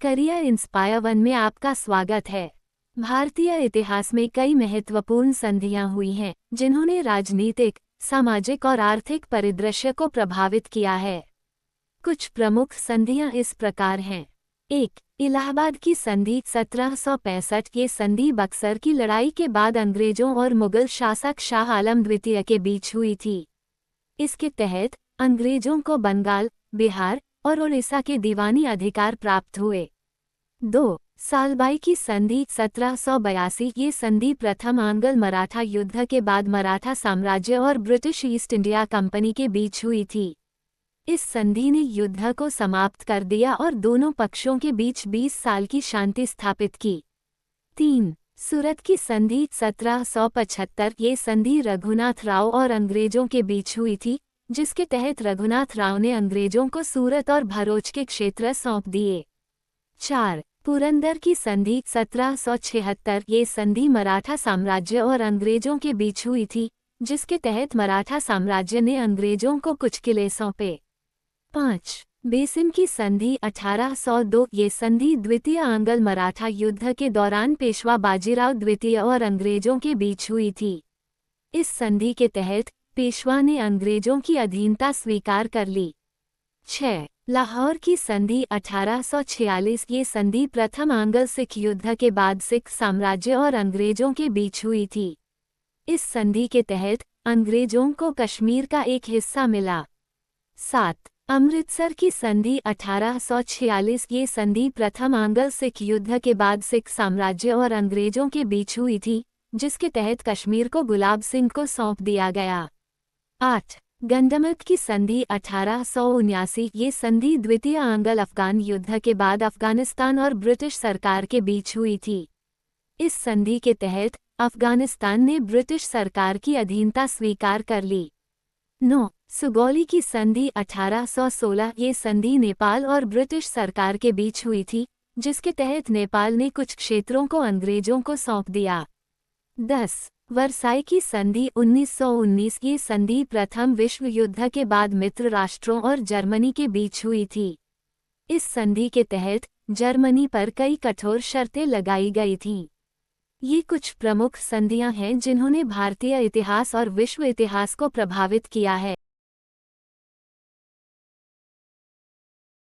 Career inspire one में आपका स्वागत है। भारतीय इतिहास में कई महत्वपूर्ण संधियां हुई हैं, जिन्होंने राजनीतिक, सामाजिक और आर्थिक परिदृश्य को प्रभावित किया है। कुछ प्रमुख संधियां इस प्रकार हैं। 1. इलाहाबाद की संधि 1765। ये संधि बक्सर की लड़ाई के बाद अंग्रेजों और मुगल शासक शाह आलम द्वितीय के बीच हुई थी। इसके तहत अंग्रेजों को बंगाल, बिहार और उड़ीसा के दीवानी अधिकार प्राप्त हुए। 2. सालबाई की संधि 1782। ये संधि प्रथम आंग्ल मराठा युद्ध के बाद मराठा साम्राज्य और ब्रिटिश ईस्ट इंडिया कंपनी के बीच हुई थी। इस संधि ने युद्ध को समाप्त कर दिया और दोनों पक्षों के बीच 20 साल की शांति स्थापित की। 3. सूरत की संधि 1775। ये संधि रघुनाथ राव और अंग्रेजों के बीच हुई थी, जिसके तहत रघुनाथ राव ने अंग्रेजों को सूरत और भरूच के क्षेत्र सौंप दिए। 4. पुरंदर की संधि 1776। ये संधि मराठा साम्राज्य और अंग्रेजों के बीच हुई थी, जिसके तहत मराठा साम्राज्य ने अंग्रेजों को कुछ किले सौंपे। 5. बेसिन की संधि 1802। ये संधि द्वितीय आंग्ल मराठा युद्ध के दौरान पेशवा बाजीराव द्वितीय और अंग्रेजों के बीच हुई थी। इस संधि के तहत पेशवा ने अंग्रेजों की अधीनता स्वीकार कर ली। 6. लाहौर की संधि 1846। ये संधि प्रथम आंग्ल सिख युद्ध के बाद सिख साम्राज्य और अंग्रेजों के बीच हुई थी। इस संधि के तहत अंग्रेजों को कश्मीर का एक हिस्सा मिला। 7. अमृतसर की संधि 1846। ये संधि प्रथम आंग्ल सिख युद्ध के बाद सिख साम्राज्य और अंग्रेजों के बीच हुई थी, जिसके तहत कश्मीर को गुलाब सिंह को सौंप दिया गया। 8. गंडमक की संधि 1879। ये संधि द्वितीय आंग्ल अफगान युद्ध के बाद अफगानिस्तान और ब्रिटिश सरकार के बीच हुई थी। इस संधि के तहत अफगानिस्तान ने ब्रिटिश सरकार की अधीनता स्वीकार कर ली। 9. सुगौली की संधि 1816। ये संधि नेपाल और ब्रिटिश सरकार के बीच हुई थी, जिसके तहत नेपाल ने कुछ क्षेत्रों को अंग्रेजों को सौंप दिया। 10. वर्साई की संधि 1919। ये संधि प्रथम विश्व युद्ध के बाद मित्र राष्ट्रों और जर्मनी के बीच हुई थी। इस संधि के तहत जर्मनी पर कई कठोर शर्तें लगाई गई थीं। ये कुछ प्रमुख संधियां हैं जिन्होंने भारतीय इतिहास और विश्व इतिहास को प्रभावित किया है।